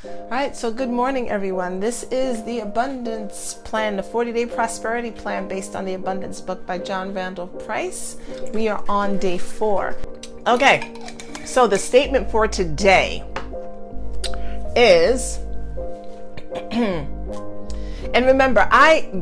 All right, so good morning, everyone. This is the Abundance Plan, the 40-day prosperity plan based on the Abundance book by John Randall Price. We are on day 4. Okay, so the statement for today is, and remember,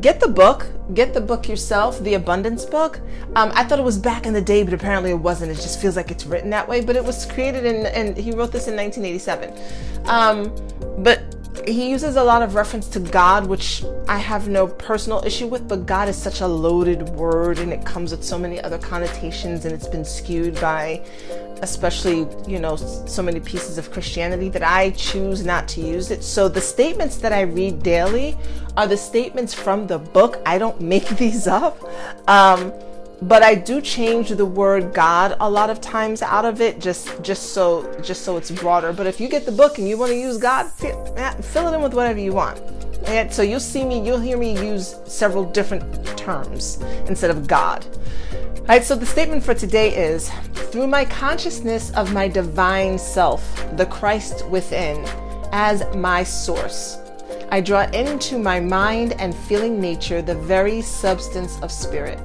get the book yourself, the Abundance book. I thought it was back in the day, but apparently it wasn't. It just feels like it's written that way, but it was created and he wrote this in 1987. But he uses a lot of reference to God, which I have no personal issue with, but God is such a loaded word and it comes with so many other connotations, and it's been skewed by especially, so many pieces of Christianity that I choose not to use it. So the statements that I read daily are the statements from the book. I don't make these up. But I do change the word God a lot of times out of it, just so it's broader. But if you get the book and you want to use God, fill it in with whatever you want. And so you'll hear me use several different terms instead of God. All right, so the statement for today is, through my consciousness of my divine self, the Christ within, as my source, I draw into my mind and feeling nature the very substance of spirit.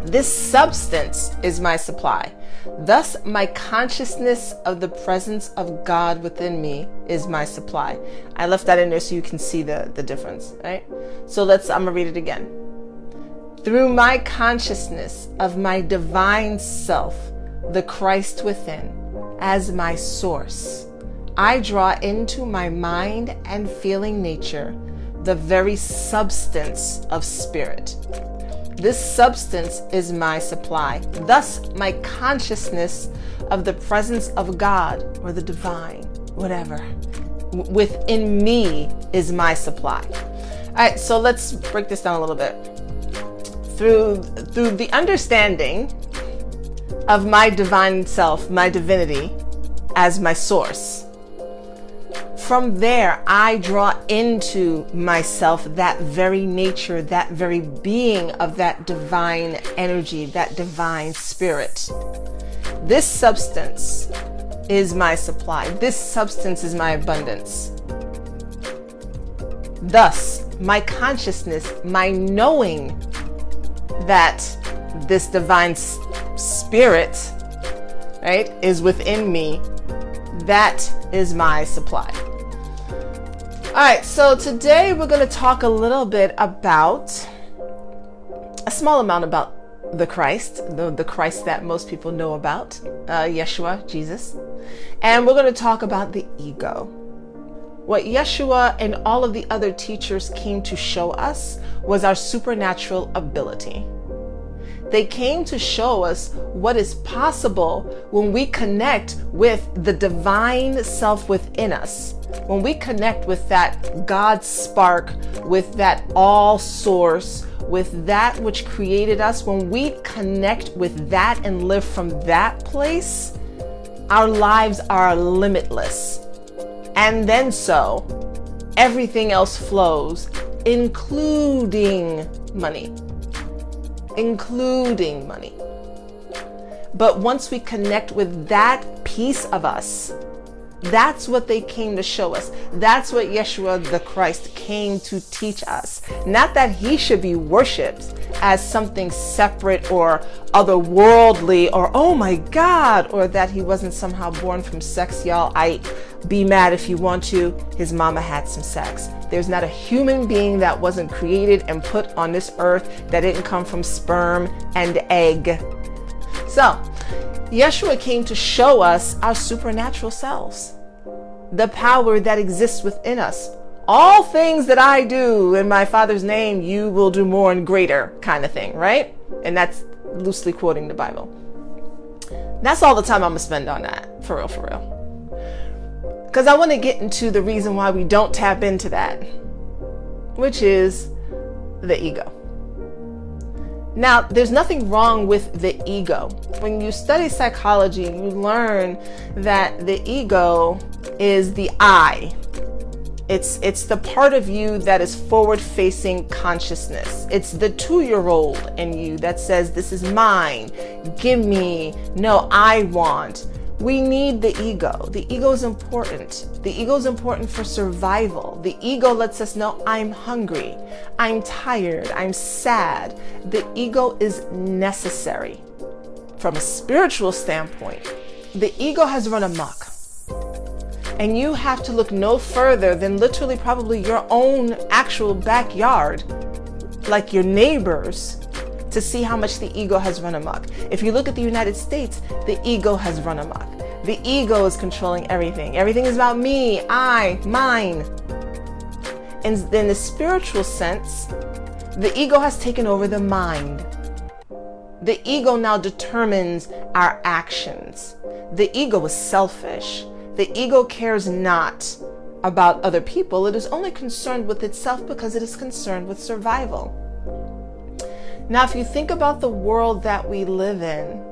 This substance is my supply. Thus, my consciousness of the presence of God within me is my supply. I left that in there so you can see the difference, right? So I'm going to read it again. Through my consciousness of my divine self, the Christ within, as my source, I draw into my mind and feeling nature the very substance of spirit. This substance is my supply. Thus, my consciousness of the presence of God or the divine, whatever, within me is my supply. All right, so let's break this down a little bit. Through the understanding of my divine self, my divinity, as my source, from there, I draw into myself that very nature, that very being of that divine energy, that divine spirit. This substance is my supply. This substance is my abundance. Thus, my consciousness, my knowing that this divine spirit, right, is within me, that is my supply. All right, so today we're going to talk a little bit about, a small amount about the Christ, the Christ that most people know about, Yeshua, Jesus. And we're going to talk about the ego. What Yeshua and all of the other teachers came to show us was our supernatural ability. They came to show us what is possible when we connect with the divine self within us. When we connect with that God spark, with that all source, with that which created us, when we connect with that and live from that place, our lives are limitless. And then so, everything else flows, including money. Including money. But once we connect with that piece of us, that's what they came to show us. That's what Yeshua the Christ came to teach us. Not that he should be worshipped as something separate or otherworldly or, oh my God, or that he wasn't somehow born from sex. Y'all, be mad if you want to. His mama had some sex. There's not a human being that wasn't created and put on this earth that didn't come from sperm and egg. So, Yeshua came to show us our supernatural selves, the power that exists within us. All things that I do in my Father's name, you will do more and greater, kind of thing, right? And that's loosely quoting the Bible. That's all the time I'm going to spend on that, for real. Because I want to get into the reason why we don't tap into that, which is the ego. Now, there's nothing wrong with the ego. When you study psychology, you learn that the ego is the I. It's the part of you that is forward-facing consciousness. It's the 2-year-old in you that says, this is mine, give me, no, I want. We need the ego. The ego is important. The ego is important for survival. The ego lets us know I'm hungry, I'm tired, I'm sad. The ego is necessary. From a spiritual standpoint, the ego has run amok. And you have to look no further than literally probably your own actual backyard, like your neighbors, to see how much the ego has run amok. If you look at the United States, the ego has run amok. The ego is controlling everything. Everything is about me, I, mine. And in the spiritual sense, the ego has taken over the mind. The ego now determines our actions. The ego is selfish. The ego cares not about other people. It is only concerned with itself because it is concerned with survival. Now, if you think about the world that we live in,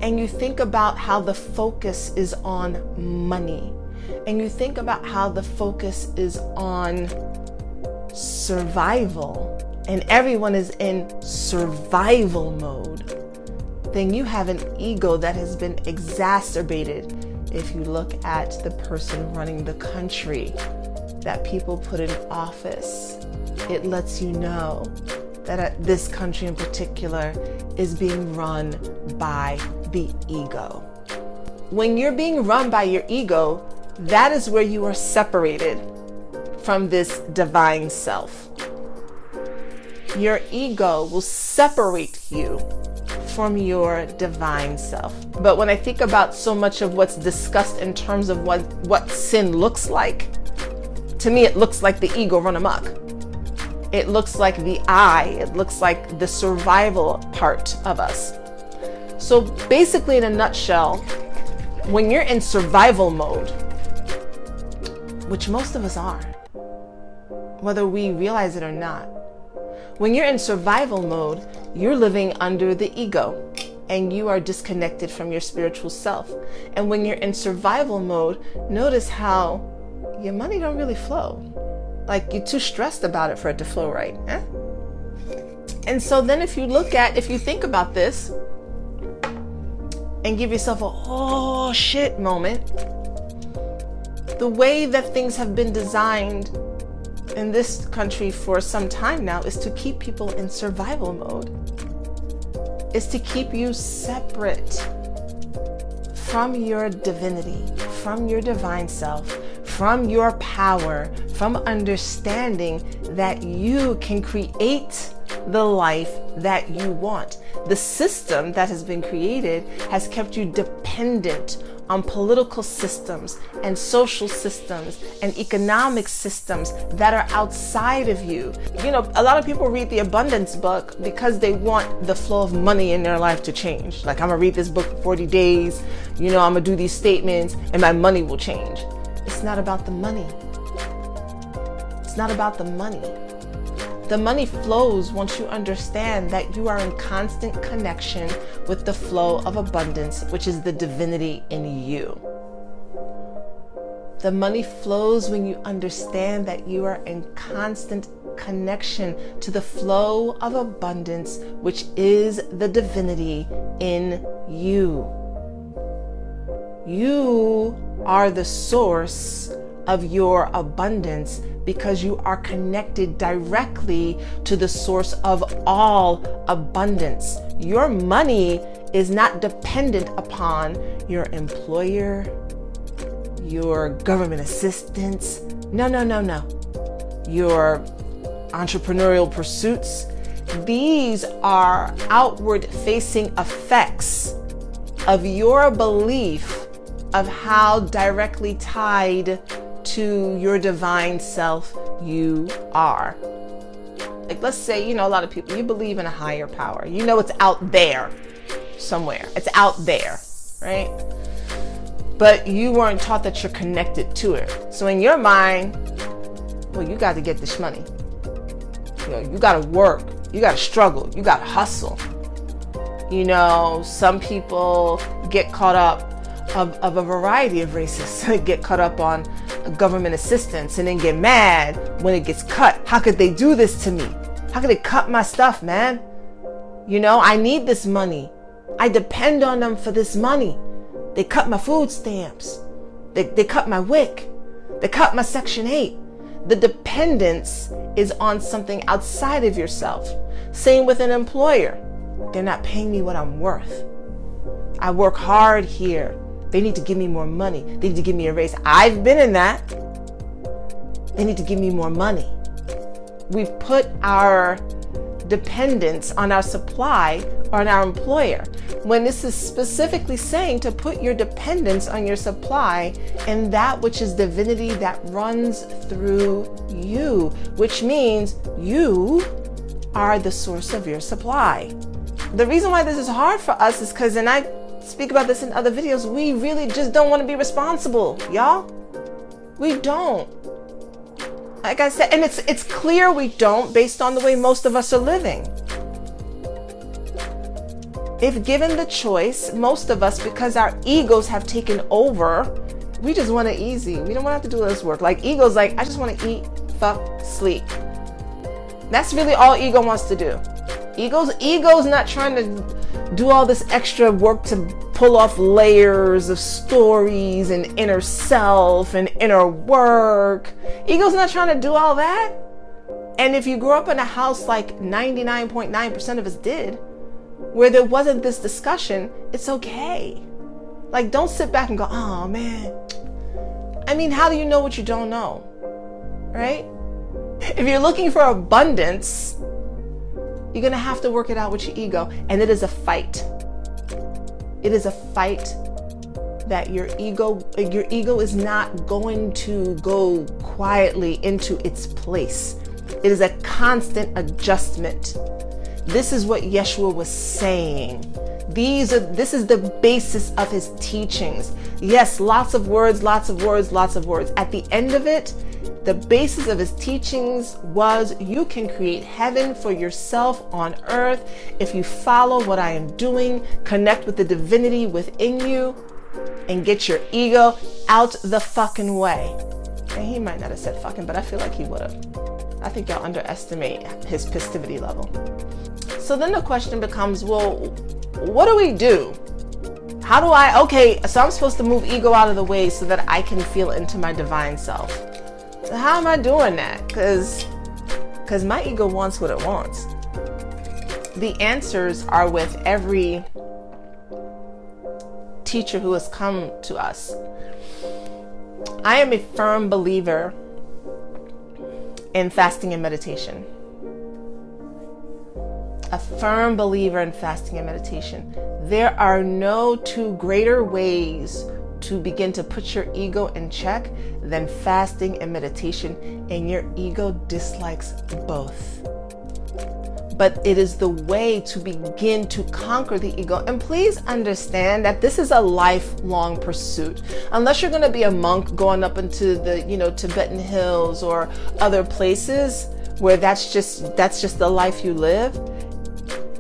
and you think about how the focus is on money, and you think about how the focus is on survival, and everyone is in survival mode, then you have an ego that has been exacerbated. If you look at the person running the country that people put in office, it lets you know that this country in particular is being run by the ego. When you're being run by your ego, that is where you are separated from this divine self. Your ego will separate you from your divine self. But when I think about so much of what's discussed in terms of what sin looks like, to me it looks like the ego run amok. It looks like the I, it looks like the survival part of us. So basically, in a nutshell, when you're in survival mode, which most of us are, whether we realize it or not, when you're in survival mode, you're living under the ego and you are disconnected from your spiritual self. And when you're in survival mode, notice how your money don't really flow. Like, you're too stressed about it for it to flow right. Eh? And so then if you think about this and give yourself a oh shit moment, the way that things have been designed in this country for some time now is to keep people in survival mode, is to keep you separate from your divinity, from your divine self, from your power, from understanding that you can create the life that you want. The system that has been created has kept you dependent on political systems and social systems and economic systems that are outside of you. You know, a lot of people read the abundance book because they want the flow of money in their life to change. Like, I'm gonna read this book for 40 days, I'm gonna do these statements and my money will change. It's not about the money. It's not about the money. The money flows once you understand that you are in constant connection with the flow of abundance, which is the divinity in you. The money flows when you understand that you are in constant connection to the flow of abundance, which is the divinity in you. You are the source of your abundance because you are connected directly to the source of all abundance. Your money is not dependent upon your employer, your government assistance. No. Your entrepreneurial pursuits. These are outward facing effects of your belief of how directly tied to your divine self you are. Like, let's say, a lot of people, you believe in a higher power. It's out there somewhere. It's out there, right? But you weren't taught that you're connected to it. So in your mind, well, you got to get this money. You got to work. You got to struggle. You got to hustle. Some people get caught up of a variety of races, get caught up on government assistance and then get mad when it gets cut. How could they do this to me? How could they cut my stuff, man? I need this money. I depend on them for this money. They cut my food stamps. They cut my WIC. They cut my Section 8. The dependence is on something outside of yourself. Same with an employer. They're not paying me what I'm worth. I work hard here. They need to give me more money. They need to give me a raise. I've been in that. They need to give me more money. We've put our dependence on our supply on our employer, when this is specifically saying to put your dependence on your supply and that which is divinity that runs through you, which means you are the source of your supply. The reason why this is hard for us is because, and I speak about this in other videos, we really just don't want to be responsible, y'all. We don't. Like I said, and it's clear we don't based on the way most of us are living. If given the choice, most of us, because our egos have taken over, we just want it easy. We don't want to have to do this work. Like ego's like, I just want to eat, fuck, sleep. That's really all ego wants to do. Ego's not trying to do all this extra work to pull off layers of stories and inner self and inner work. Ego's not trying to do all that. And if you grew up in a house like 99.9% of us did, where there wasn't this discussion, it's okay. Like, don't sit back and go, oh man. I mean, how do you know what you don't know? Right? If you're looking for abundance, you're going to have to work it out with your ego. And it is a fight. It is a fight that your ego is not going to go quietly into its place. It is a constant adjustment. This is what Yeshua was saying. This is the basis of his teachings. Yes, lots of words, lots of words, lots of words. At the end of it, the basis of his teachings was you can create heaven for yourself on earth if you follow what I am doing, connect with the divinity within you, and get your ego out the fucking way. And he might not have said fucking, but I feel like he would have. I think y'all underestimate his festivity level. So then the question becomes, well, what do we do? How do I, okay, so I'm supposed to move ego out of the way so that I can feel into my divine self. So how am I doing that? Because my ego wants what it wants. The answers are with every teacher who has come to us. I am a firm believer in fasting and meditation. A firm believer in fasting and meditation. There are no two greater ways to begin to put your ego in check than fasting and meditation, and your ego dislikes both. But it is the way to begin to conquer the ego. And please understand that this is a lifelong pursuit. Unless you're going to be a monk going up into the, Tibetan hills or other places where that's just the life you live.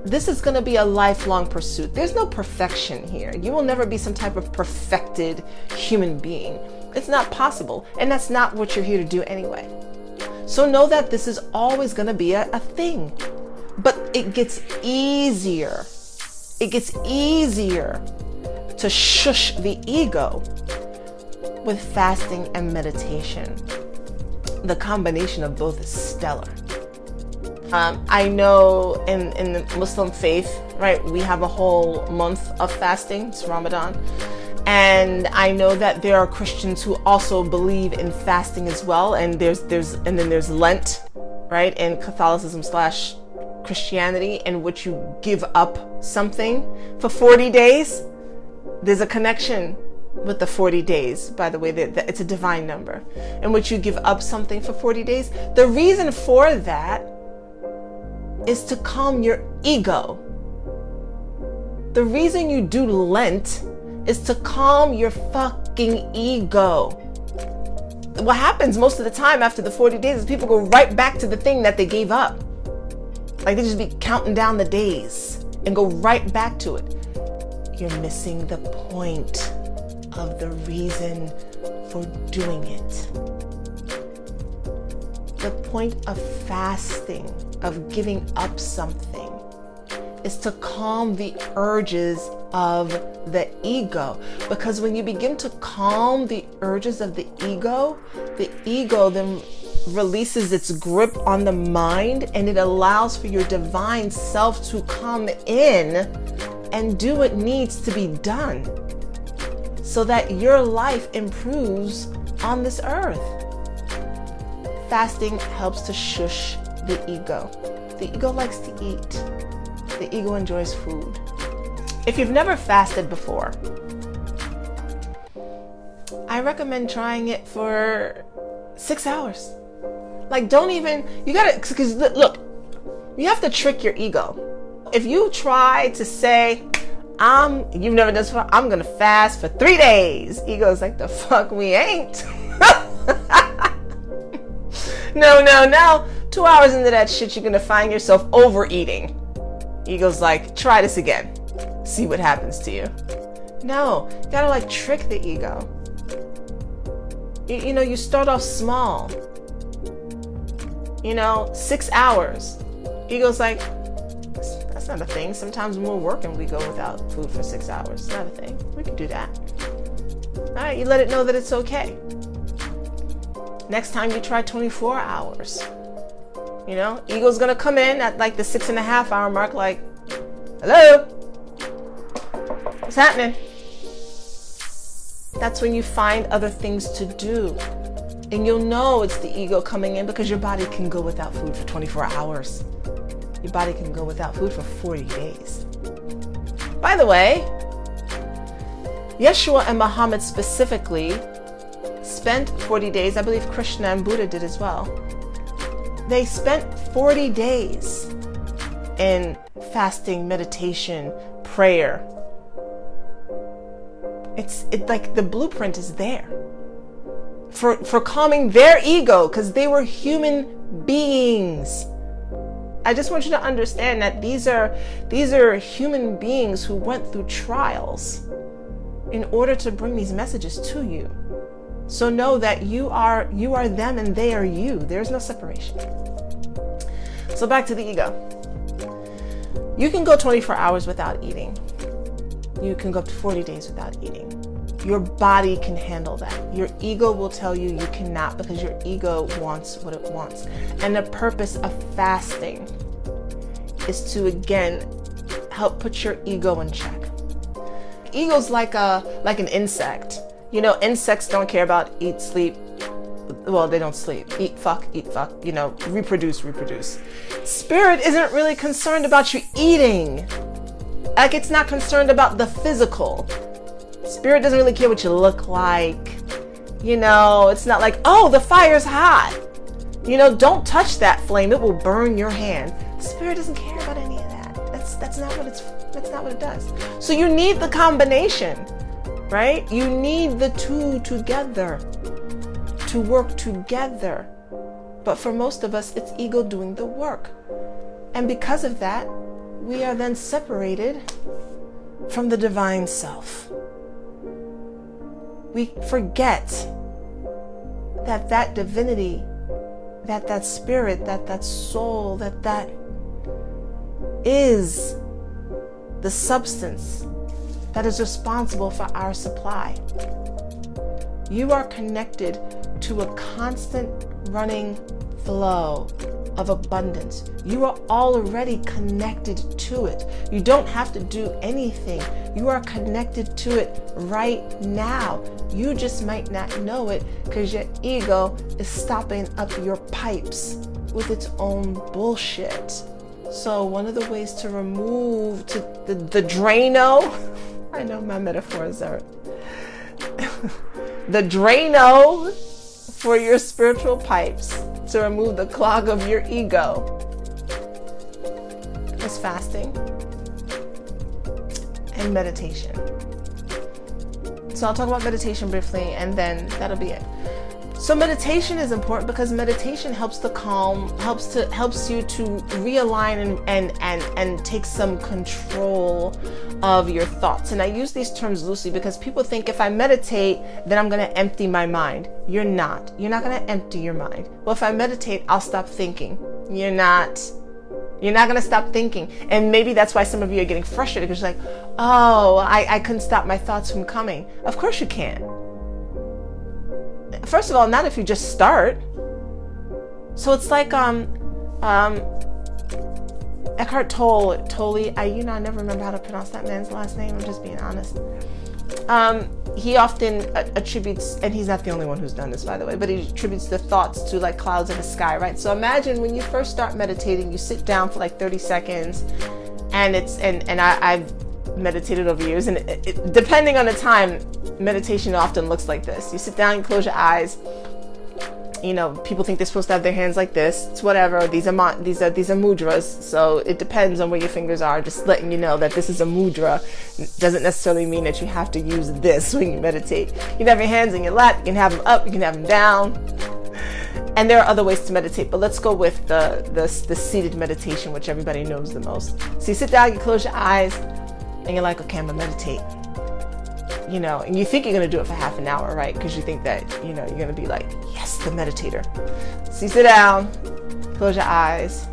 This is going to be a lifelong pursuit. There's no perfection here. You will never be some type of perfected human being. It's not possible. And that's not what you're here to do anyway. So know that this is always going to be a thing. But it gets easier. It gets easier to shush the ego with fasting and meditation. The combination of both is stellar. I know in the Muslim faith, right, we have a whole month of fasting. It's Ramadan. And I know that there are Christians who also believe in fasting as well. And then there's Lent, right, in Catholicism / Christianity, in which you give up something for 40 days. There's a connection with the 40 days, by the way, that it's a divine number, in which you give up something for 40 days. The reason for that is to calm your ego. The reason you do Lent is to calm your fucking ego. What happens most of the time after the 40 days is people go right back to the thing that they gave up. Like they just be counting down the days and go right back to it. You're missing the point of the reason for doing it. The point of fasting, of giving up something, is to calm the urges of the ego. Because when you begin to calm the urges of the ego then releases its grip on the mind, and it allows for your divine self to come in and do what needs to be done so that your life improves on this earth. Fasting helps to shush the ego. The ego likes to eat. The ego enjoys food. If you've never fasted before, I recommend trying it for 6 hours. Like, don't even, you gotta, because look, you have to trick your ego. If you try to say, you've never done this before, I'm gonna fast for 3 days. Ego's like, the fuck we ain't. No. 2 hours into that shit, you're gonna find yourself overeating. Ego's like, try this again. See what happens to you. No, you gotta like trick the ego. You know, you start off small. 6 hours. Ego's like, that's not a thing. Sometimes when we're working, we go without food for 6 hours. It's not a thing. We can do that. All right, you let it know that it's okay. Next time you try 24 hours. Ego's gonna come in at like the 6.5 hour mark, like, hello? What's happening? That's when you find other things to do. And you'll know it's the ego coming in because your body can go without food for 24 hours. Your body can go without food for 40 days. By the way, Yeshua and Muhammad specifically spent 40 days. I believe Krishna and Buddha did as well. They spent 40 days in fasting, meditation, prayer. It's like the blueprint is there for calming their ego, because they were human beings. I just want you to understand that these are human beings who went through trials in order to bring these messages to you. So know that you are them and they are you. There's no separation. So back to the ego. You can go 24 hours without eating. You can go up to 40 days without eating. Your body can handle that. Your ego will tell you you cannot, because your ego wants what it wants. And the purpose of fasting is to, again, help put your ego in check. Ego's like an insect. Insects don't care about eat, sleep. Well, they don't sleep. Eat, fuck, reproduce. Spirit isn't really concerned about you eating. Like, it's not concerned about the physical. Spirit doesn't really care what you look like. It's not like, oh, the fire's hot. Don't touch that flame. It will burn your hand. Spirit doesn't care about any of that. That's not what it does. So you need the combination, right? You need the two together to work together. But for most of us, it's ego doing the work. And because of that, we are then separated from the divine self. We forget that divinity, that spirit, that soul, that is the substance that is responsible for our supply. You are connected to a constant running flow of abundance. You are already connected to it. You don't have to do anything. You are connected to it right now. You just might not know it because your ego is stopping up your pipes with its own bullshit. So one of the ways to remove the Drano, I know my metaphors are the Drano for your spiritual pipes, to remove the clog of your ego, is fasting and meditation. So I'll talk about meditation briefly, and then that'll be it. So meditation is important because meditation helps you to realign and take some control of your thoughts. And I use these terms loosely because people think if I meditate, then I'm going to empty my mind. You're not. You're not going to empty your mind. Well, if I meditate, I'll stop thinking. You're not. You're not going to stop thinking. And maybe that's why some of you are getting frustrated, because you're like, oh, I couldn't stop my thoughts from coming. Of course you can. First of all, not if you just start. So it's like Eckhart Tolle, I never remember how to pronounce that man's last name. I'm just being honest. He often attributes, and he's not the only one who's done this, by the way, but he attributes the thoughts to like clouds in the sky, right? So imagine when you first start meditating, you sit down for like 30 seconds, and I've meditated over years, and depending on the time, meditation often looks like this. You sit down, you close your eyes. You know, people think they're supposed to have their hands like this. It's whatever. These are mudras. So it depends on where your fingers are. Just letting you know that this is a mudra doesn't necessarily mean that you have to use this when you meditate. You can have your hands in your lap. You can have them up. You can have them down. And there are other ways to meditate, but let's go with the seated meditation, which everybody knows the most. So you sit down, you close your eyes, and you're like, okay, I'm gonna meditate. You know, and you think you're going to do it for half an hour, right? Because you think that, you know, you're going to be like, yes, the meditator. So you sit down, close your eyes,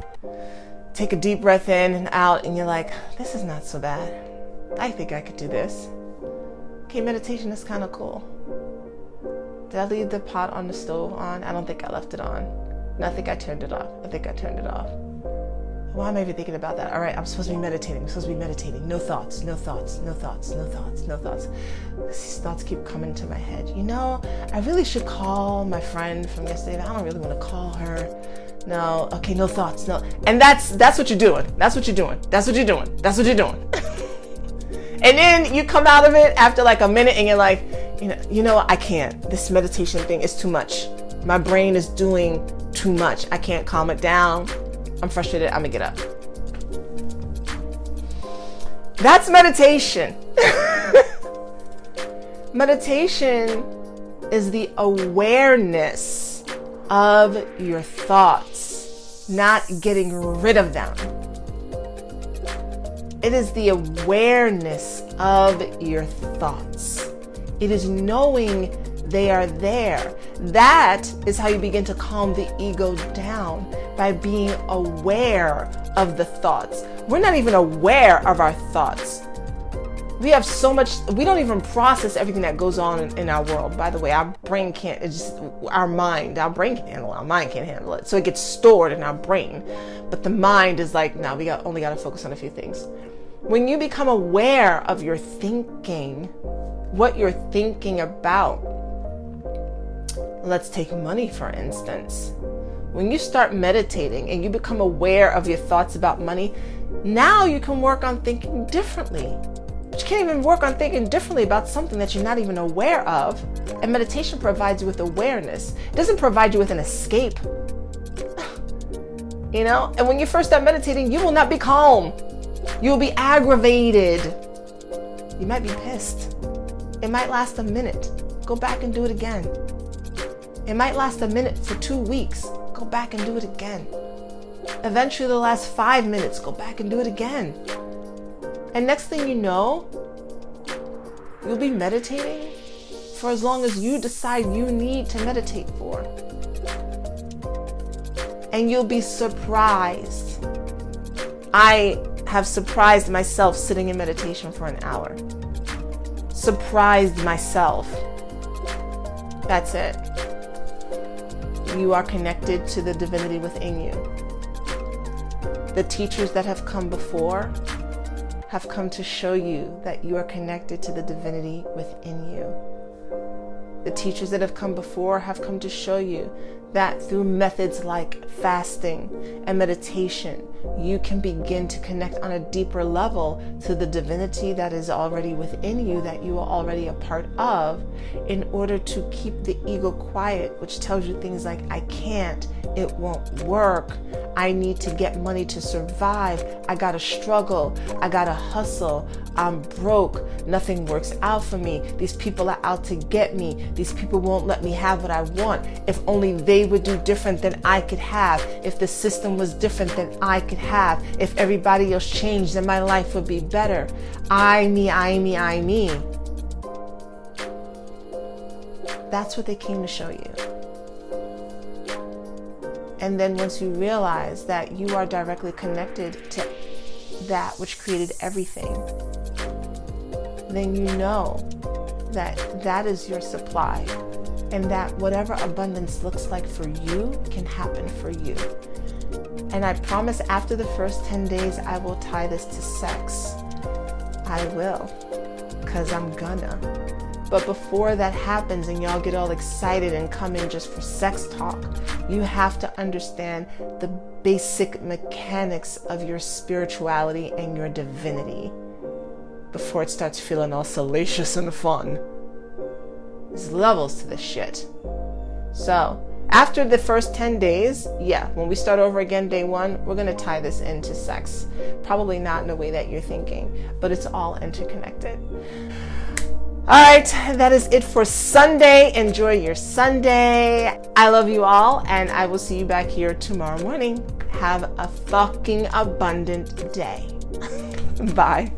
take a deep breath in and out, and you're like, this is not so bad. I think I could do this. Okay, meditation is kind of cool. Did I leave the pot on the stove on? I don't think I left it on. No, I think I turned it off. Why am I even thinking about that? All right, I'm supposed to be meditating. No thoughts. These thoughts keep coming to my head. You know, I really should call my friend from yesterday, but I don't really want to call her. No, okay, no thoughts, no. And that's what you're doing. That's what you're doing. And then you come out of it after like a minute and you're like, you know, I can't. This meditation thing is too much. My brain is doing too much. I can't calm it down. I'm frustrated. I'm gonna get up. That's meditation. Meditation is the awareness of your thoughts, not getting rid of them. It is the awareness of your thoughts. It is knowing they are there. That is how you begin to calm the ego down, by being aware of the thoughts. We're not even aware of our thoughts. We have so much, we don't even process everything that goes on in our world. By the way, our brain can't, it's just our brain can handle it, our mind can't handle it. So it gets stored in our brain. But the mind is like, no, we only got to focus on a few things. When you become aware of your thinking, what you're thinking about, let's take money for instance. When you start meditating and you become aware of your thoughts about money, now you can work on thinking differently. But you can't even work on thinking differently about something that you're not even aware of. And meditation provides you with awareness. It doesn't provide you with an escape. You know? And when you first start meditating, you will not be calm. You will be aggravated. You might be pissed. It might last a minute. Go back and do it again. It might last a minute for 2 weeks. Go back and do it again. Eventually the last 5 minutes, go back and do it again. And next thing you know, you'll be meditating for as long as you decide you need to meditate for. And you'll be surprised. I have surprised myself sitting in meditation for an hour. Surprised myself. That's it. You are connected to the divinity within you. The teachers that have come before have come to show you that you are connected to the divinity within you. The teachers that have come before have come to show you that through methods like fasting and meditation, you can begin to connect on a deeper level to the divinity that is already within you, that you are already a part of, in order to keep the ego quiet, which tells you things like, I can't, it won't work, I need to get money to survive, I gotta struggle, I gotta hustle, I'm broke, nothing works out for me, these people are out to get me, these people won't let me have what I want, if only they would do different than I could have, if the system was different than I could have, if everybody else changed then my life would be better. I, me. That's what they came to show you. And then once you realize that you are directly connected to that which created everything, then you know that that is your supply, and that whatever abundance looks like for you can happen for you. And I promise after the first 10 days, I will tie this to sex. I will, because I'm gonna. But before that happens and y'all get all excited and come in just for sex talk, you have to understand the basic mechanics of your spirituality and your divinity before it starts feeling all salacious and fun. There's levels to this shit. So after the first 10 days, yeah, when we start over again day 1, we're going to tie this into sex. Probably not in the way that you're thinking, but it's all interconnected. All right, that is it for Sunday. Enjoy your Sunday. I love you all, and I will see you back here tomorrow morning. Have a fucking abundant day. Bye.